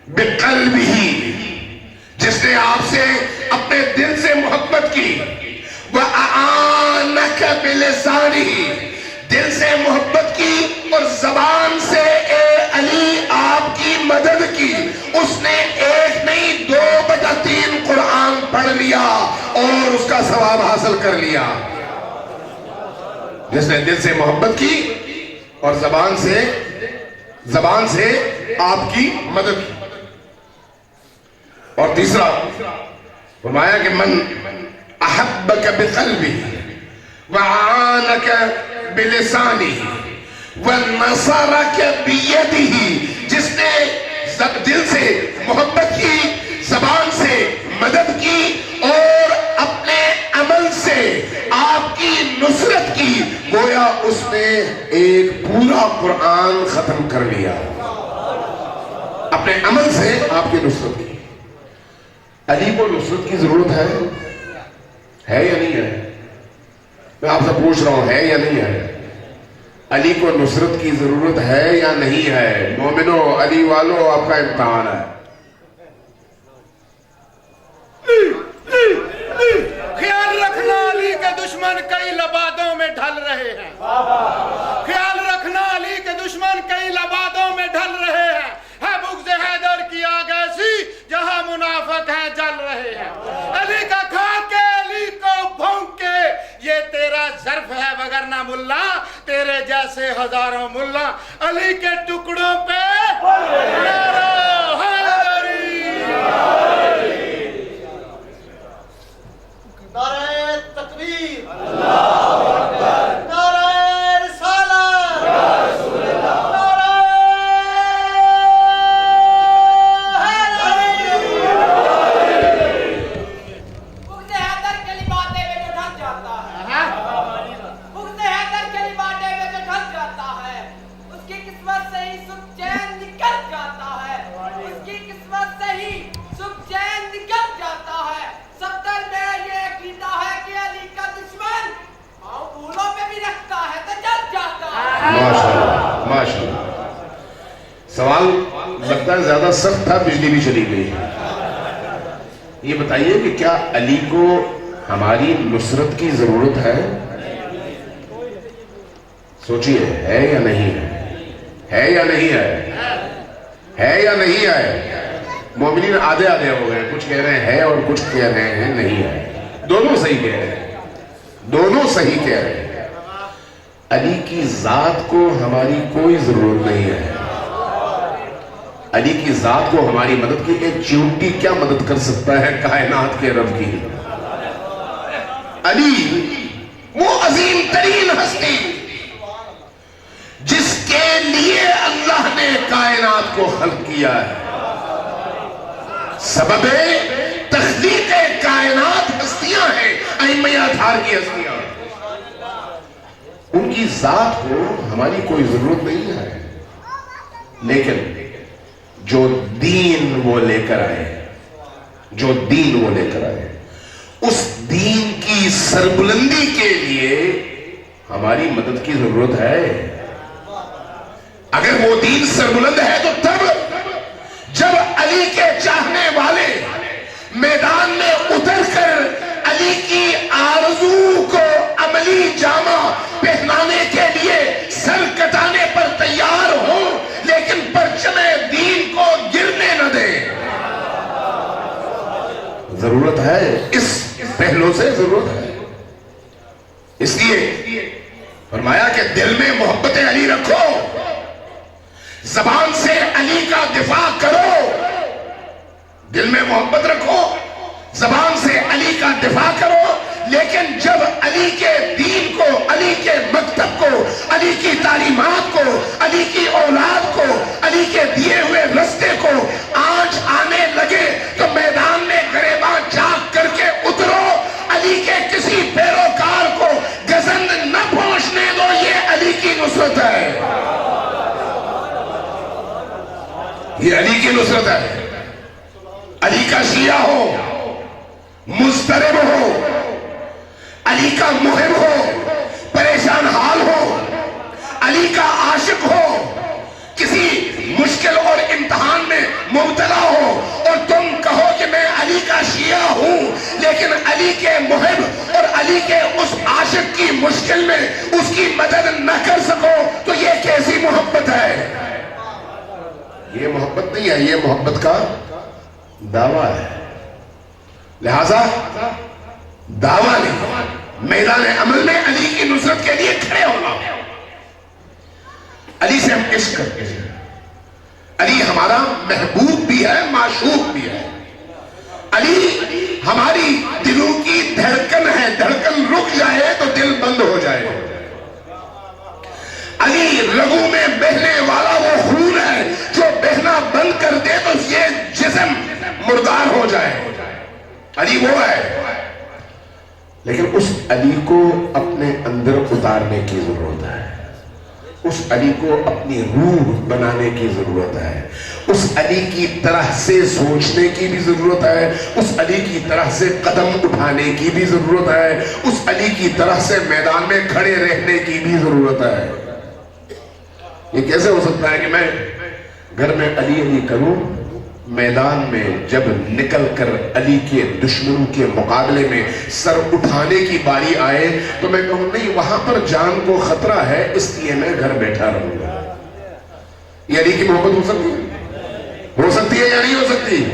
بقلبہ، جس نے آپ سے اپنے دل سے محبت کی، وَأَعَانَكَ بِلِسَانِهِ، دل سے محبت کی اور زبان سے اے علی آپ کی مدد کی. اس نے 1 نہیں 2/3 قرآن پڑھ لیا اور اس کا ثواب حاصل کر لیا. جس نے دل سے محبت کی اور زبان سے آپ کی مدد کی. اور تیسرا فرمایا کہ من احبک بقلبہ وعانک بلسانہ ونصرک بیدہ، جس نے دل سے محبت کی، زبان سے مدد کی اور اپنے عمل سے آپ کی نصرت کی، گویا اس نے ایک پورا قرآن ختم کر لیا. اپنے عمل سے آپ کی نصرت کی. علی کو نصرت کی ضرورت ہے یا نہیں ہے؟ میں آپ سے پوچھ رہا ہوں، ہے یا نہیں ہے؟ علی کو نصرت کی ضرورت ہے یا نہیں ہے؟ مومنو، علی والو، آپ کا امتحان ہے. خیال رکھنا علی کے دشمن کئی لبادوں میں ڈھل رہے ہیں. خیال رکھنا علی کے دشمن کئی لبادوں میں ڈھل رہے ہیں. ہے بغض حیدر کی آگ ایسی جہاں منافق ہیں جل رہے ہیں. علی کا کھا کے علی کو بھونک کے یہ تیرا ظرف ہے، وگرنہ ملا تیرے جیسے ہزاروں ملا علی کے ٹکڑوں پہ نعرہ حیدری. نعرہ تکبیر، اللہ اکبر، نعرہ رسالت، یا رسول اللہ، نعرہ حیدری. بغض حیدر کے لبادے میں جو ڈھل جاتا ہے، بغض حیدر کے لبادے میں جو ڈھل جاتا ہے، اس کی قسمت سے ہی سکھ چین نکل جاتا ہے. اس کی قسمت سے ہی سکھ چین نکل جاتا ہے. صدر میرا یہ عقیدہ ہے کہ علی کا دشمن پاؤں پھولوں پہ بھی رکھتا ہے تو جل جاتا ہے. ماشاءاللہ ماشاءاللہ. سوال لگتا ہے زیادہ سخت تھا، بجلی بھی چلی گئی. یہ بتائیے کہ کیا علی کو ہماری نصرت کی ضرورت ہے؟ سوچئے، ہے یا نہیں ہے؟ ہے یا نہیں ہے؟ ہے یا نہیں ہے؟ مومنین آدھے ہو گئے، کچھ کہہ رہے ہیں اور کچھ کہہ رہے ہیں نہیں ہے. دونوں صحیح کہہ رہے ہیں، دونوں صحیح کہہ رہے ہیں. علی کی ذات کو ہماری کوئی ضرورت نہیں ہے. علی کی ذات کو ہماری مدد کی ایک چیونٹی کیا مدد کر سکتا ہے کائنات کے رب کی؟ علی وہ عظیم ترین ہستی جس کے لیے اللہ نے کائنات کو خلق کیا ہے. سبب تخلیق کائنات ہستیاں ہیں، ائمہ اطہار کی ہستیاں. ان کی ذات کو ہماری کوئی ضرورت نہیں ہے، لیکن جو دین وہ لے کر آئے، جو دین وہ لے کر آئے، اس دین کی سربلندی کے لیے ہماری مدد کی ضرورت ہے. اگر وہ دین سربلند ہے تو تب جب علی کے چاہنے والے میدان میں اتر کر علی کی آرزو کو عملی جامہ پہنانے کے لیے سر کٹانے پر تیار ہوں، لیکن پرچم دین کو گرنے نہ دیں. ضرورت ہے، اس پہلو سے ضرورت ہے. اس لیے فرمایا کہ دل میں محبت علی رکھو، زبان سے علی کا دفاع کرو. دل میں محبت رکھو، زبان سے علی کا دفاع کرو، لیکن جب علی کے دین کو، علی کے مکتب کو، علی کی تعلیمات کو، علی کی اولاد کو، علی کے دیے ہوئے رستے کو آنچ آنے لگے تو میدان میں گریباں چاک کر کے اترو. علی کے کسی پیروکار کو گزند نہ پہنچنے دو، یہ علی کی نصرت ہے، یہ علی کی نصرت ہے. علی کا شیعہ ہو، مضطرب ہو، علی کا محب ہو، پریشان حال ہو، علی کا عاشق ہو، کسی مشکل اور امتحان میں مبتلا ہو اور تم کہو کہ میں علی کا شیعہ ہوں لیکن علی کے محب اور علی کے اس عاشق کی مشکل میں اس کی مدد نہ کر سکو تو یہ کیسی محبت ہے؟ یہ محبت نہیں ہے، یہ محبت کا دعویٰ ہے۔ لہذا دعویٰ نہیں، میدان عمل میں علی کی نصرت کے لیے کھڑے ہونا۔ علی سے ہم عشق کرتے ہیں، علی ہمارا محبوب بھی ہے، معشوق بھی ہے۔ علی ہماری دلوں کی دھڑکن ہے، دھڑکن رک جائے تو دل بند ہو جائے۔ علی رگوں میں بہنے والا وہ خون ہے جو بہنا بند کر دے تو یہ جسم مردار ہو جائے۔ علی وہ ہے، لیکن اس علی کو اپنے اندر اتارنے کی ضرورت ہے، اس علی کو اپنی روح بنانے کی ضرورت ہے، اس علی کی طرح سے سوچنے کی بھی ضرورت ہے، اس علی کی طرح سے قدم اٹھانے کی بھی ضرورت ہے، اس علی کی طرح سے میدان میں کھڑے رہنے کی بھی ضرورت ہے۔ یہ کیسے ہو سکتا ہے کہ میں گھر میں علی علی کروں، میدان میں جب نکل کر علی کے دشمنوں کے مقابلے میں سر اٹھانے کی باری آئے تو میں کہوں نہیں وہاں پر جان کو خطرہ ہے اس لیے میں گھر بیٹھا رہوں گا؟ یہ علی کی محبت ہو سکتی ہے؟ ہو سکتی ہے یا نہیں ہو سکتی؟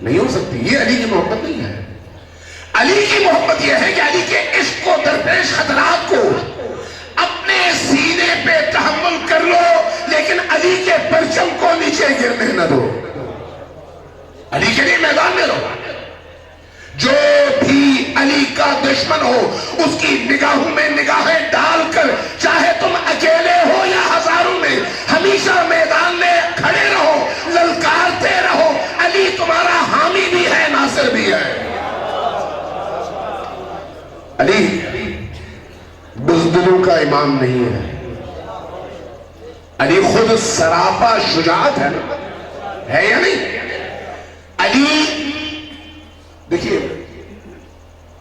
نہیں ہو سکتی، یہ علی کی محبت نہیں ہے۔ علی کی محبت یہ ہے کہ علی کے عشق کو درپیش خطرات کو اپنے سینے پہ تحمل کر لو لیکن علی کے پرچم کو نیچے گرنے نہ دو۔ علی کے لیے میدان میں رہو۔ جو بھی علی کا دشمن ہو اس کی نگاہوں میں نگاہیں ڈال کر چاہے تم اکیلے ہو یا ہزاروں میں ہمیشہ میدان میں کھڑے رہو، للکارتے رہو، علی تمہارا حامی بھی ہے، ناصر بھی ہے۔ علی بزدلوں کا امام نہیں ہے، علی خود سراپا شجاعت ہے نا، ہے یا نہیں؟ علی دیکھیے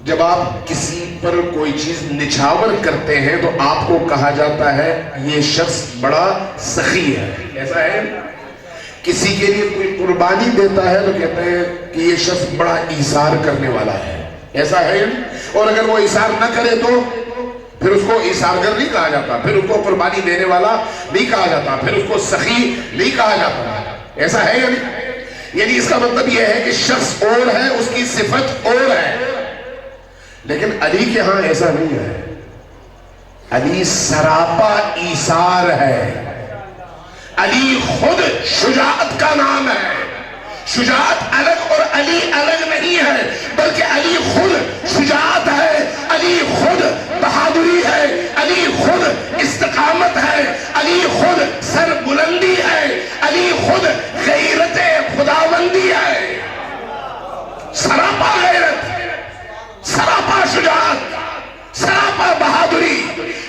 جب آپ کسی پر کوئی چیز نچھاور کرتے ہیں تو آپ کو کہا جاتا ہے یہ شخص بڑا سخی ہے، ایسا ہے؟ کسی کے لیے کوئی قربانی دیتا ہے تو کہتے ہیں کہ یہ شخص بڑا ایثار کرنے والا ہے، ایسا ہے؟ اور اگر وہ ایثار نہ کرے تو پھر اس کو ایثارگر نہیں کہا جاتا، پھر اس کو قربانی دینے والا نہیں کہا جاتا، پھر اس کو سخی نہیں کہا جاتا، ایسا ہے یا نہیں؟ یعنی اس کا مطلب یہ ہے کہ شخص اور ہے، اس کی صفت اور ہے، لیکن علی کے ہاں ایسا نہیں ہے۔ علی سراپا ایثار ہے، علی خود شجاعت کا نام ہے۔ شجاعت الگ اور علی الگ نہیں ہے، بلکہ علی خود شجاعت ہے، علی خود بہادری ہے، علی خود استقامت ہے، علی خود سر بلندی ہے، علی خود غیرت خداوندی ہے۔ سراپا غیرت، سراپا شجاعت، سراپا بہادری،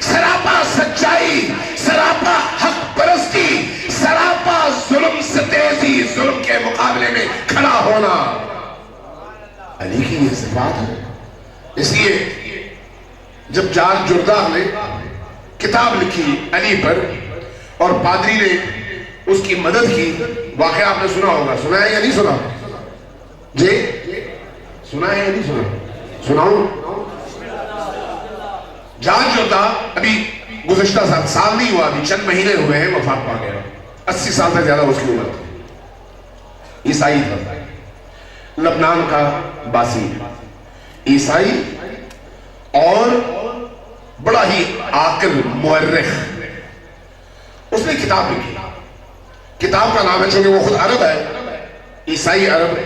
سراپا سچائی، سراپا حق پرستی، سراپا ظلم سے تیزی، ظلم کے مقابلے میں کھڑا ہونا، علی کی یہ صفات ہے۔ اس لیے جب جان جردہ نے کتاب لکھی علی پر اور پادری نے اس کی مدد کی، واقعہ آپ نے سنا ہوگا، سنا ہے یا نہیں سنا؟ جی سنا ہے یا نہیں سنا؟ سناؤں؟ جان جردہ ابھی گزشتہ سال نہیں ہوا، ابھی چند مہینے ہوئے ہیں وفات پا گیا، 80 سال سے زیادہ اس کی عمر تھی، عیسائی تھا، لبنان کا باسی، عیسائی اور بڑا ہی عاقل مورخ۔ اس نے کتاب لکھی، کتاب کا نام ہے، چونکہ وہ خود عرب ہے، عیسائی عرب،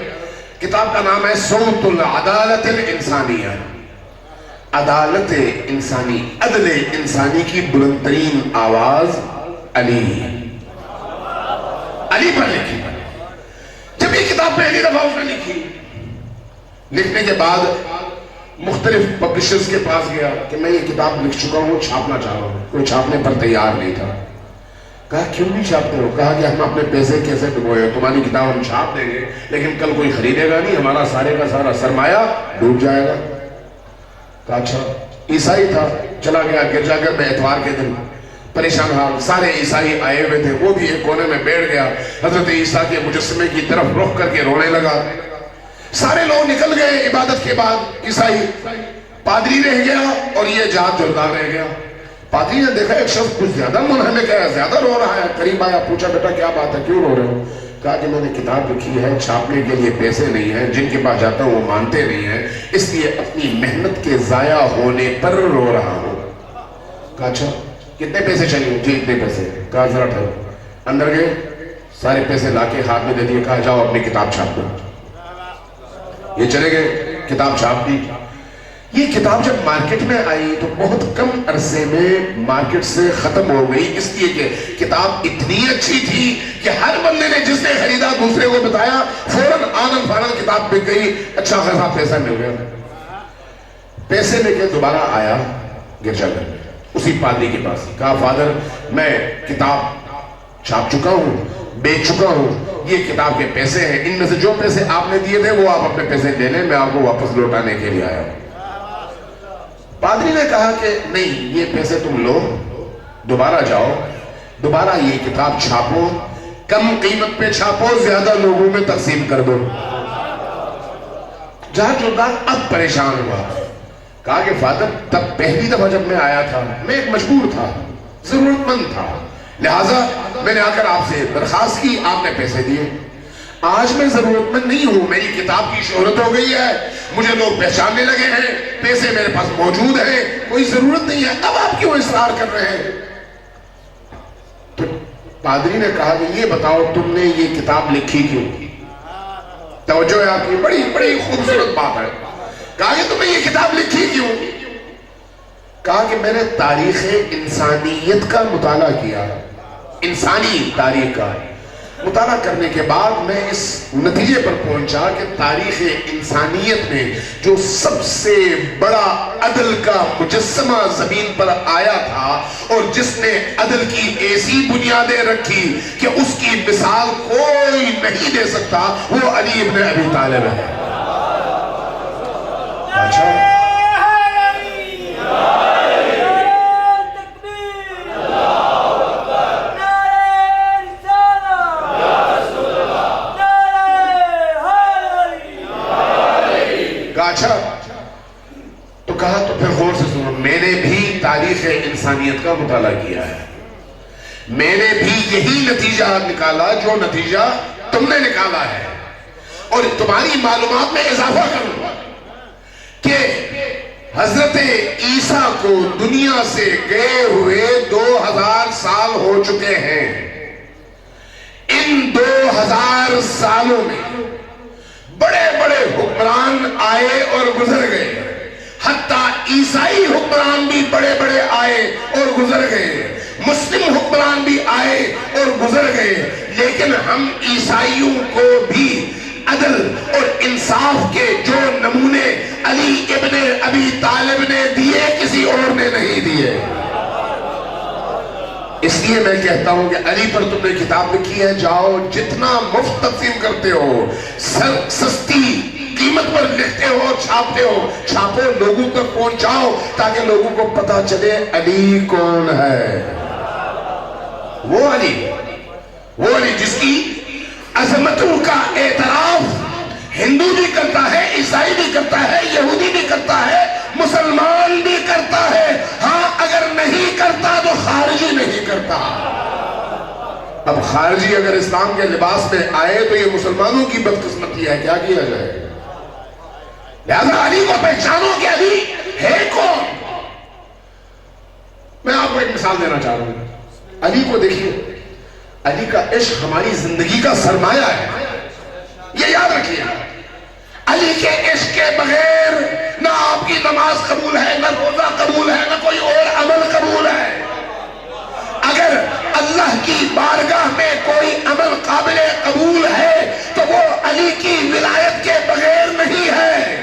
کتاب کا نام ہے صوت العدالت الانسانیہ، عدالت انسانی، عدل انسانی کی بلند ترین آواز علی، علی پر لکھی۔ جب یہ کتاب پہلی دفعہ اس نے لکھی، لکھنے کے بعد مختلف پبلشرز کے پاس گیا کہ میں یہ کتاب لکھ چکا ہوں، چھاپنا چاہ رہا ہوں، کوئی چھاپنے پر تیار نہیں تھا۔ کہا کیوں نہیں چھاپتے ہو؟ کہا کہ ہم اپنے پیسے کیسے ڈبوئے، تمہاری کتاب ہم چھاپ دیں گے لیکن کل کوئی خریدے گا نہیں، ہمارا سارے کا سارا سرمایہ ڈوب جائے گا۔ کہا اچھا۔ عیسائی تھا، چلا گیا گرجا گھر میں اتوار کے دن پریشان حال. سارے عیسائی آئے ہوئے تھے, وہ بھی ایک کونے میں بیٹھ گیا, حضرت عیسیٰ کے مجسمے کی طرف رخ کر کے رونے لگا. سارے لوگ نکل گئے عبادت کے بعد. عیسائی پادری رہ گیا اور یہ جات جلدہ رہ گیا. پادری نے دیکھا ایک شخص کچھ زیادہ منہمک ہے, زیادہ رو رہا ہے. قریب آیا, پوچھا بیٹا کیا بات ہے, کیوں رو رہے ہو؟ کہا کہ میں نے کتاب لکھی ہے, چھاپنے کے لیے پیسے نہیں ہیں, جن کے پاس جاتا ہوں وہ مانتے نہیں ہیں, اس لیے اپنی محنت کے ضائع ہونے پر رو رہا ہوں. کہا اچھا کتنے پیسے چاہیے؟ جی اتنے پیسے. کہا ذرا ٹھہرو. اندر گئے, سارے پیسے لا کے ہاتھ میں دے دیے. کہا جاؤ اپنی کتاب چھاپ دو. یہ چلے گئے, کتاب چھاپ دی. یہ کتاب جب مارکیٹ میں آئی تو بہت کم عرصے میں مارکیٹ سے ختم ہو گئی, اس لیے کہ کتاب اتنی اچھی تھی کہ ہر بندے نے جس نے خریدا دوسرے کو بتایا, فوراً آنن فانن کتاب بک گئی, اچھا خاصا پیسہ مل گیا. پیسے لے کے دوبارہ آیا گرجا گھر میں, اسی پادری کے پاس. کہا فادر میں کتاب چھاپ چکا ہوں, بیچ چکا ہوں, یہ کتاب کے پیسے ہیں, ان میں سے جو پیسے آپ نے دیے تھے وہ آپ اپنے پیسے لے لیں, میں آپ کو واپس لوٹانے کے لیے آیا ہوں. پادری نے کہا کہ نہیں, یہ پیسے تم لو, دوبارہ جاؤ, دوبارہ یہ کتاب چھاپو, کم قیمت پہ چھاپو, زیادہ لوگوں میں تقسیم کر دو. جہاں چودہ اب پریشان ہوا. کہا کہ فادر تب پہلی دفعہ جب میں آیا تھا میں ایک مجبور تھا, ضرورت مند تھا, لہٰذا میں نے آ کر آپ سے درخواست کی, آپ نے پیسے دیے. آج میں ضرورت مند نہیں ہوں, میری کتاب کی شہرت ہو گئی ہے, مجھے لوگ پہچاننے لگے ہیں, پیسے میرے پاس موجود ہیں, کوئی ضرورت نہیں ہے, اب آپ کیوں اصرار کر رہے ہیں؟ تو پادری نے کہا کہ یہ بتاؤ تم نے یہ کتاب لکھی کیوں؟ توجہ ہے آپ کی, بڑی بڑی خوبصورت بات ہے. کہا کہ تم نے یہ کتاب لکھی کیوں؟ کہا کہ میں نے تاریخ انسانیت کا مطالعہ کیا, انسانی تاریخ کا مطالعہ کرنے کے بعد میں اس نتیجے پر پہنچا کہ تاریخ انسانیت میں جو سب سے بڑا عدل کا مجسمہ زمین پر آیا تھا اور جس نے عدل کی ایسی بنیادیں رکھی کہ اس کی مثال کوئی نہیں دے سکتا, وہ علی ابن ابی طالب ہے. اچھا اچھا تو کہا تو پھر غور سے سنو, میں نے بھی تاریخ انسانیت کا مطالعہ کیا ہے, میں نے بھی یہی نتیجہ نکالا جو نتیجہ تم نے نکالا ہے, اور تمہاری معلومات میں اضافہ کروں کہ حضرت عیسیٰ کو دنیا سے گئے ہوئے 2000 سال ہو چکے ہیں. ان 2000 سالوں میں بڑے بڑے حکمران آئے اور گزر گئے, حتیٰ عیسائی حکمران بھی بڑے بڑے آئے اور گزر گئے, مسلم حکمران بھی آئے اور گزر گئے, لیکن ہم عیسائیوں کو بھی عدل اور انصاف کے جو نمونے علی ابن ابی طالب نے دیے کسی اور نے نہیں دیے. اس لیے میں کہتا ہوں کہ علی پر تم نے کتاب لکھی ہے, جاؤ جتنا مفت تقسیم کرتے ہو, سستی قیمت پر لکھتے ہو, چھاپتے ہو, چھاپو, لوگوں تک پہنچاؤ تاکہ لوگوں کو پتا چلے علی کون ہے. وہ علی جس کی عظمتوں کا اعتراف ہندو بھی کرتا ہے, عیسائی بھی کرتا ہے, یہودی بھی کرتا ہے, مسلمان بھی کرتا ہے. ہاں اگر نہیں کرتا تو خارجی نہیں کرتا. اب خارجی اگر اسلام کے لباس میں آئے تو یہ مسلمانوں کی بدقسمتی ہے, کیا کیا جائے؟ لہذا علی کو پہچانو کہ علی ہے کون. میں آپ کو ایک مثال دینا چاہ رہا ہوں. علی کو دیکھیے, علی کا عشق ہماری زندگی کا سرمایہ ہے, یہ یاد رکھیے. علی کے عشق کے بغیر نہ آپ کی نماز قبول ہے, نہ روزہ قبول ہے, نہ کوئی اور عمل قبول ہے. اگر اللہ کی بارگاہ میں کوئی عمل قابل قبول ہے تو وہ علی کی ولایت کے بغیر نہیں ہے.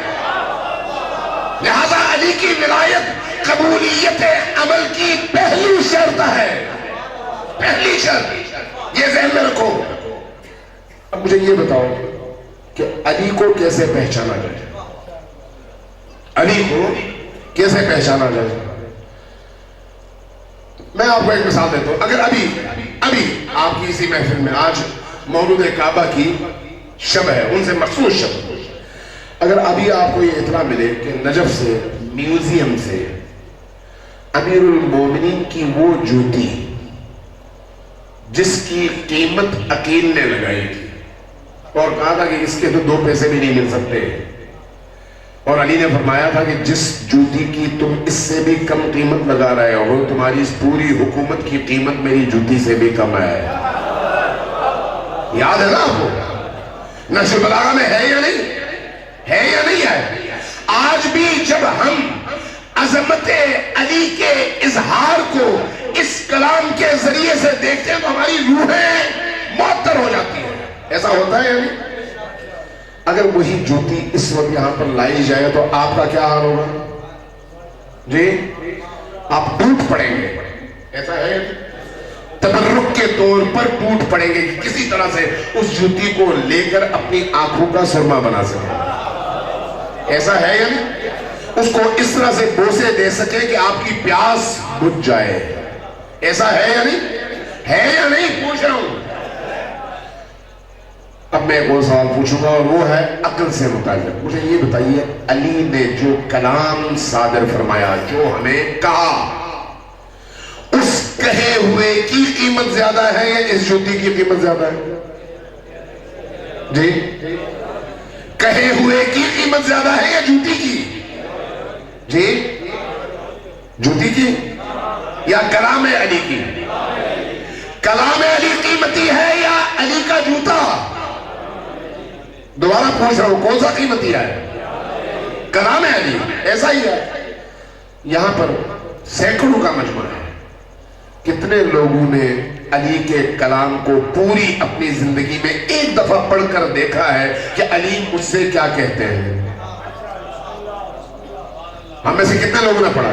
لہذا علی کی ولایت قبولیت عمل کی پہلی شرط ہے, پہلی شرط, یہ ذہن میں رکھو. اب مجھے یہ بتاؤ کہ علی کو کیسے پہچانا جائے, علی کو کیسے پہچانا جائے. میں آپ کو ایک مثال دیتا ہوں. اگر ابھی آپ کی اسی محفل میں آج مولود کعبہ کی شب ہے، ان سے مخصوص شب، اگر ابھی آپ کو یہ اطلاع ملے کہ نجف سے میوزیم سے امیر المومنین کی وہ جوتی جس کی قیمت عقیل نے لگائی تھی اور کہا تھا کہ اس کے تو 2 پیسے بھی نہیں مل سکتے، اور علی نے فرمایا تھا کہ جس جوتی کی تم اس سے بھی کم قیمت لگا رہے ہو، تمہاری اس پوری حکومت کی قیمت میری جوتی سے بھی کم ہے. یاد ہے نا آپ کو؟ نہج البلاغہ میں ہے یا نہیں ہے؟ آج بھی جب ہم عظمت علی کے اظہار کو اس کلام کے ذریعے سے دیکھتے ہیں تو ہماری روحیں معطر ہو جاتی ہیں. ایسا ہوتا ہے یا نہیں؟ اگر وہی جوتی اس وقت یہاں پر لائی جائے تو آپ کا کیا حال ہوگا؟ جی آپ ٹوٹ پڑیں گے. ایسا ہے تبرک کے طور پر ٹوٹ پڑیں گے کہ کسی طرح سے اس جوتی کو لے کر اپنی آنکھوں کا سرما بنا سکیں. ایسا ہے یا نہیں؟ اس کو اس طرح سے بوسے دے سکے کہ آپ کی پیاس بجھ جائے. ایسا ہے یا نہیں؟ پوچھ رہا ہوں. اب میں ایک اور سوال پوچھوں گا اور وہ ہے عقل سے متعلق. مجھے یہ بتائیے، علی نے جو کلام صادر فرمایا، جو ہمیں کہا، اس کہے ہوئے کی قیمت زیادہ ہے یا اس جوتی کی قیمت زیادہ ہے؟ جی کہے ہوئے کی قیمت زیادہ ہے یا جوتی کی؟ جی جوتی کی یا کلام علی کی؟ کلام علی قیمتی ہے یا علی کا جوتا؟ دوبارہ پوچھ رہا ہوں، کون سا قیمتی ہے؟ کلام علی. ایسا ہی ہے. یہاں پر سینکڑوں کا مجمع ہے. کتنے لوگوں نے علی کے کلام کو پوری اپنی زندگی میں ایک دفعہ پڑھ کر دیکھا ہے کہ علی مجھ سے کیا کہتے ہیں؟ ہم میں سے کتنے لوگوں نے پڑھا؟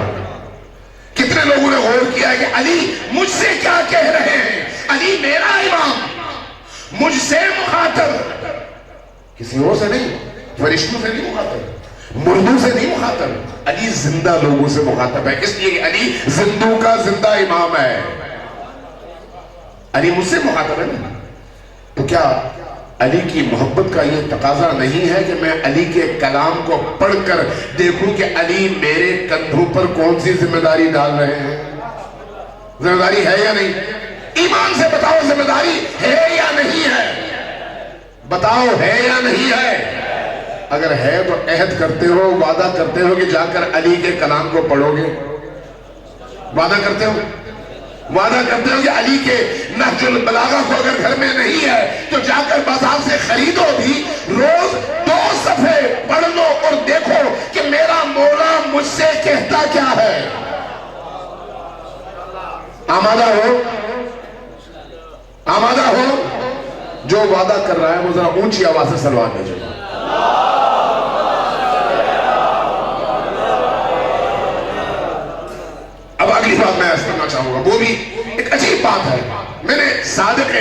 کتنے لوگوں نے غور کیا ہے کہ علی مجھ سے کیا کہہ رہے ہیں؟ علی میرا امام، مجھ سے مخاطب، کسی اور سے نہیں، فرشتوں سے نہیں مخاطب، مردوں سے نہیں مخاطب، علی زندہ لوگوں سے مخاطب ہے. اس لیے کہ علی زندوں کا زندہ امام ہے. علی مجھ سے مخاطب ہے نا. تو کیا علی کی محبت کا یہ تقاضا نہیں ہے کہ میں علی کے کلام کو پڑھ کر دیکھوں کہ علی میرے کندھوں پر کون سی ذمہ داری ڈال رہے ہیں؟ ذمہ داری ہے یا نہیں؟ ایمان سے بتاؤ، ذمہ داری ہے یا نہیں ہے؟ بتاؤ ہے یا نہیں ہے؟ اگر ہے تو عہد کرتے ہو، وعدہ کرتے ہو کہ جا کر علی کے کلام کو پڑھو گے؟ وعدہ کرتے ہو کہ علی کے نہج البلاغہ کو اگر گھر میں نہیں ہے تو جا کر بازار سے خریدو بھی، روز 2 صفحے پڑھ لو اور دیکھو کہ میرا مولا مجھ سے کہتا کیا ہے. آمادہ ہو. جو وعدہ کر رہا ہے وہ ذرا اونچی آواز سے سلوات بھیجو. اب اگلی بات میں ایسا کرنا چاہوں گا، وہ بھی ایک عجیب بات ہے. میں نے صادق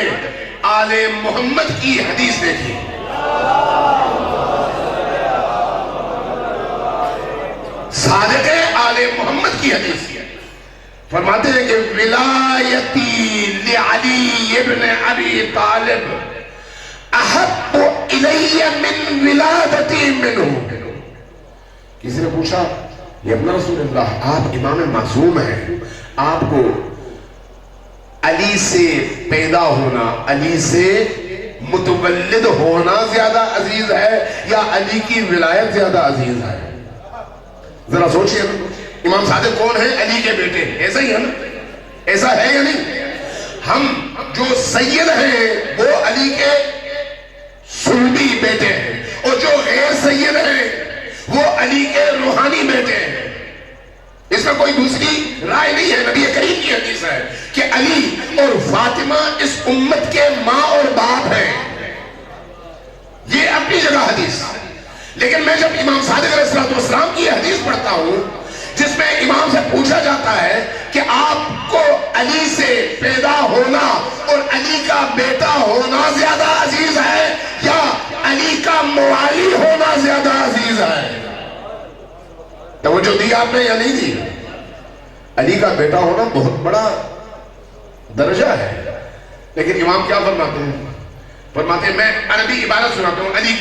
آل محمد کی حدیث دیکھی. صادق آل محمد کی حدیث فرماتے ہیں کہ ولایتی لعلی ابن ابی طالب احب الی من ولادتی منہ. کسی نے پوچھا، یہ ابن رسول اللہ، آپ امام معصوم ہیں، آپ کو علی سے پیدا ہونا، علی سے متولد ہونا زیادہ عزیز ہے یا علی کی ولایت زیادہ عزیز ہے؟ ذرا سوچئے. امام صادق کون ہیں؟ علی کے بیٹے. ایسا ہی ہے نا؟ ایسا ہے یا نہیں؟ ہم جو سید ہیں وہ علی کے سلبی بیٹے ہیں، اور جو غیر سید ہیں وہ علی کے روحانی بیٹے ہیں. اس میں کوئی دوسری رائے نہیں ہے. نبی کریم کی حدیث ہے کہ علی اور فاطمہ اس امت کے ماں اور باپ ہیں. یہ اپنی جگہ حدیث. لیکن میں جب امام صادق علیہ السلام کی حدیث پڑھتا ہوں جس میں امام سے پوچھا جاتا ہے کہ آپ کو علی سے پیدا ہونا اور علی کا بیٹا ہونا زیادہ عزیز ہے یا علی کا موالی ہونا زیادہ عزیز ہے؟ توجہ دی آپ نے یا نہیں دی؟ علی کا بیٹا ہونا بہت بڑا درجہ ہے. لیکن امام کیا فرماتے ہیں؟ فرماتے ہیں، میں عربی عبارت سناتا ہوں علی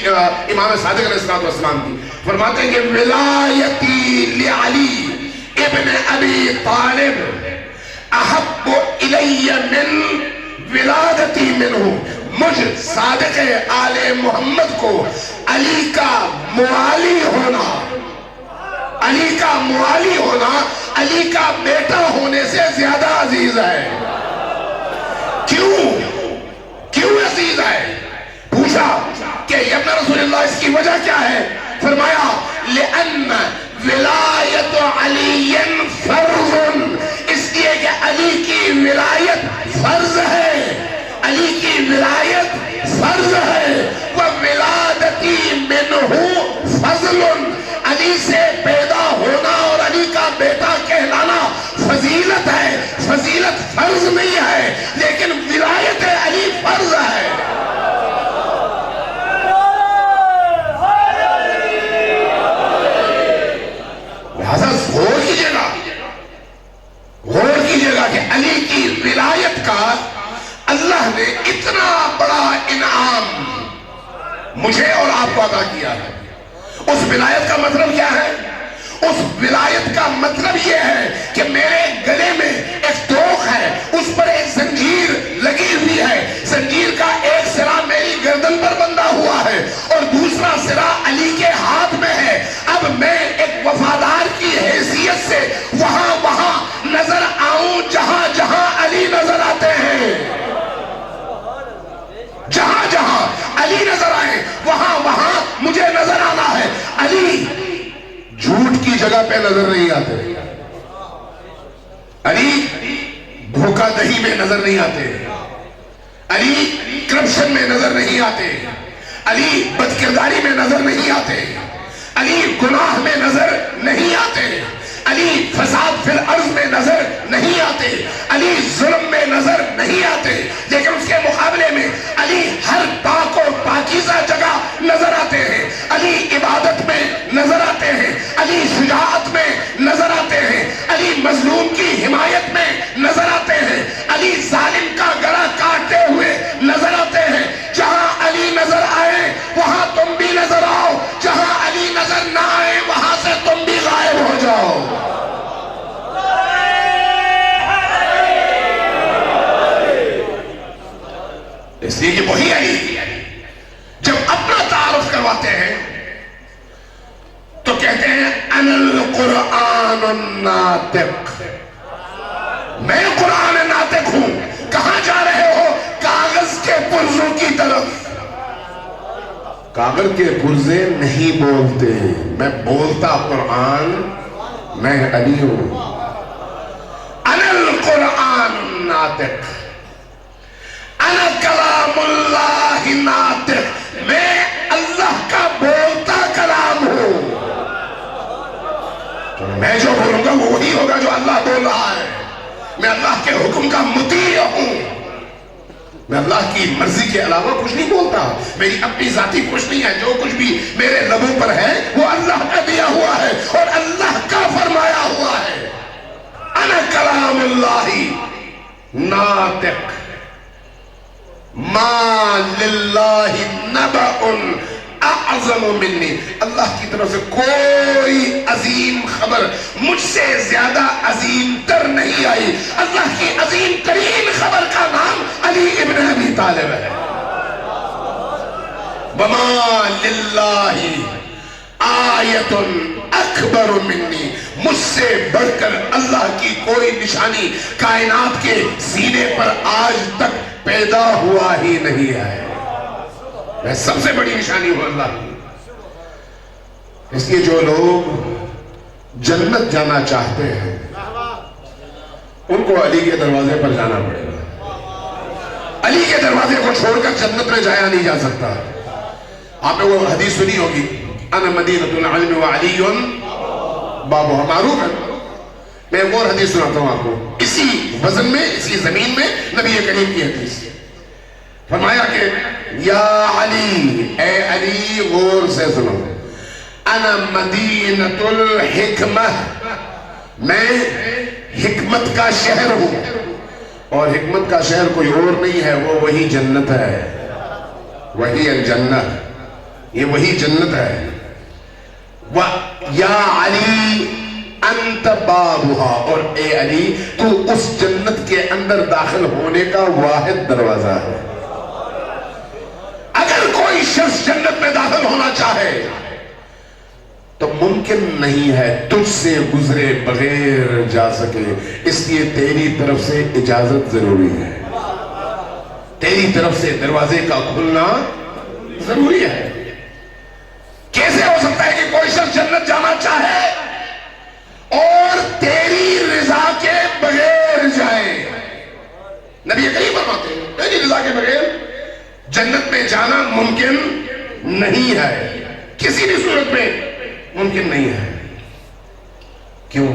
امام صادق علیہ السلام کی. فرماتے ہیں کہ ولایتی لعلی ابن ابی طالب احب الی من ولادتی منہ. مجھ صادق آل محمد کو علی کا موالی ہونا، علی کا موالی ہونا علی کا بیٹا ہونے سے زیادہ عزیز ہے. کیوں عزیز ہے؟ پوچھا کہ ابن رسول اللہ اس کی وجہ کیا ہے؟ فرمایا لأن ولایت علی فرض، اس لیے کہ علی کی ولایت فرض ہے، علی کی ولایت فرض ہے. وولادتی منہ فضل، علی سے پیدا ہونا اور علی کا بیٹا کہلانا فضیلت ہے. فضیلت فرض نہیں ہے لیکن ولایت علی فرض ہے. لہذا غور کیجیے گا کہ علی کی ولایت کا اللہ نے اتنا بڑا انعام مجھے اور آپ کو عطا کیا ہے. اس ولایت کا مطلب کیا ہے؟ اس ولایت کا مطلب یہ ہے کہ میرے گلے میں ایک دوخ ہے، اس پر ایک زنجیر لگی ہوئی ہے. زنجیر کا ایک سرا میری گردن پر بندھا ہوا ہے اور دوسرا سرا علی کے ہاتھ میں ہے. اب میں ایک وفادار کی حیثیت سے وہاں نظر آؤں جہاں جہاں علی نظر آتے ہیں. جہاں جہاں علی نظر آئے وہاں مجھے نظر آنا ہے. علی جھوٹ کی جگہ پہ نظر نہیں آتے، علی دھوکہ دہی میں نظر نہیں آتے، علی کرپشن میں نظر نہیں آتے، علی بدکرداری میں نظر نہیں آتے، علی گناہ میں نظر نہیں آتے، علی فساد فی الارض میں نظر نہیں آتے، علی ظلم میں نظر نہیں آتے. لیکن اس کے مقابلے میں علی ہر پاک و پاکیزہ جگہ نظر آتے ہیں. علی عبادت میں نظر آتے ہیں، علی شجاعت میں نظر آتے ہیں، علی مظلوم کی حمایت میں نظر آتے ہیں، علی ظالم کا گلا کاٹتے ہوئے نظر آتے ہیں. جہاں علی نظر آئے وہاں تم بھی نظر آؤ، جہاں علی نظر نہ آئے وہاں سے تم بھی غائب ہو جاؤ. اس لیے کہ وہی علی جب اپنا تعارف کرواتے ہیں تو کہتے ہیں انا القرآن الناطق، میں قرآن ناطق ہوں. کہاں جا رہے ہو؟ کاغذ کے پرزوں کی طرف. کاغذ کے پرزے نہیں بولتے، میں بولتا قرآن، میں علی ہوں. انا القرآن الناطق، انا کلام اللہ ناطق، میں اللہ کا بولتا کلام ہوں. میں جو بولوں گا وہ وہی ہوگا جو اللہ بول رہا ہے. میں اللہ کے حکم کا مطیع ہوں. میں اللہ کی مرضی کے علاوہ کچھ نہیں بولتا. میری اپنی ذاتی کچھ نہیں ہے. جو کچھ بھی میرے لبوں پر ہے وہ اللہ کا دیا ہوا ہے اور اللہ کا فرمایا ہوا ہے. انا کلام اللہ ناطق ما للہ نبأ اعظم منی. اللہ کی طرف سے کوئی عظیم خبر مجھ سے زیادہ عظیم تر نہیں آئی. اللہ کی عظیم ترین خبر کا نام علی ابن ابی طالب ہے. وما للہ آیت اکبر منی، مجھ سے بڑھ کر اللہ کی کوئی نشانی کائنات کے سینے پر آج تک پیدا ہوا ہی نہیں ہے. میں سب سے بڑی نشانی ہوں اللہ کی. اس لیے جو لوگ جنت جانا چاہتے ہیں ان کو علی کے دروازے پر جانا پڑے گا. علی کے دروازے کو چھوڑ کر جنت میں جایا نہیں جا سکتا. آپ نے وہ حدیث سنی ہوگی، انا مدینۃ العلم وعلی بابها معروف ہے. میں ایک اور حدیث سناتا ہوں آپ کو، اسی وزن میں، اسی زمین میں نبی کریم کی حدیث. فرمایا کہ یا علی، اے علی غور سے سنو، انا مدینۃ الحکمہ، میں حکمت کا شہر ہوں. اور حکمت کا شہر کوئی اور نہیں ہے، وہ وہی جنت ہے، وہی الجنہ، یہ وہی جنت ہے۔ یا علی انت بابھا، اور اے علی تو اس جنت کے اندر داخل ہونے کا واحد دروازہ ہے۔ اگر کوئی شخص جنت میں داخل ہونا چاہے تو ممکن نہیں ہے تجھ سے گزرے بغیر جا سکے، اس لیے تیری طرف سے اجازت ضروری ہے، تیری طرف سے دروازے کا کھلنا ضروری ہے۔ کیسے ہو سکتا ہے کہ کوئی شخص جنت جانا چاہے اور تیری رضا کے بغیر جائے؟ نبی کریم فرماتے ہیں تیری رضا کے بغیر جنت میں جانا ممکن نہیں ہے، کسی بھی صورت میں ممکن نہیں ہے۔ کیوں؟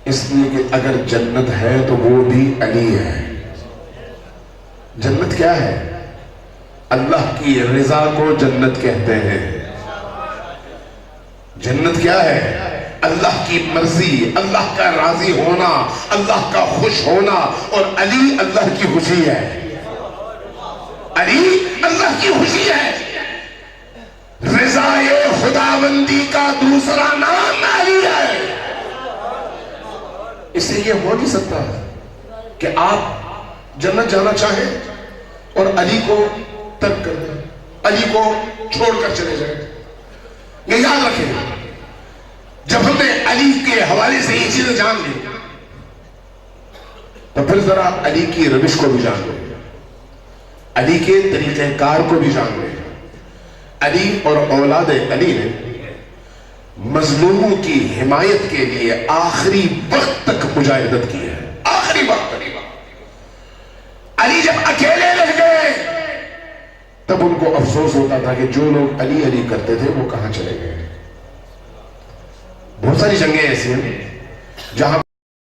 اس لیے کہ اگر جنت ہے تو وہ بھی علی ہے۔ جنت کیا ہے؟ اللہ کی رضا کو جنت کہتے ہیں۔ جنت کیا ہے؟ اللہ کی مرضی، اللہ کا راضی ہونا، اللہ کا خوش ہونا، اور علی اللہ کی خوشی ہے۔ علی اللہ کی خوشی ہے۔ رضائے خداوندی کا دوسرا نام علی ہے۔ اس سے یہ ہو نہیں سکتا کہ آپ جنت جانا چاہیں اور علی کو ترک کر دیں، علی کو چھوڑ کر چلے جائیں۔ یہ یاد رکھیں، جب ہم نے علی کے حوالے سے یہ چیزیں جان لی تو پھر ذرا علی کی روش کو بھی جان لیں، علی کے طریقہ کار کو بھی جان لیں۔ علی اور اولاد علی نے مظلوموں کی حمایت کے لیے آخری وقت تک مجاہدت کی ہے، آخری وقت تک۔ علی جب اکیلے رہ گئے تب ان کو افسوس ہوتا تھا کہ جو لوگ علی علی کرتے تھے وہ کہاں چلے گئے۔ بہت ساری جنگیں ایسی ہیں جہاں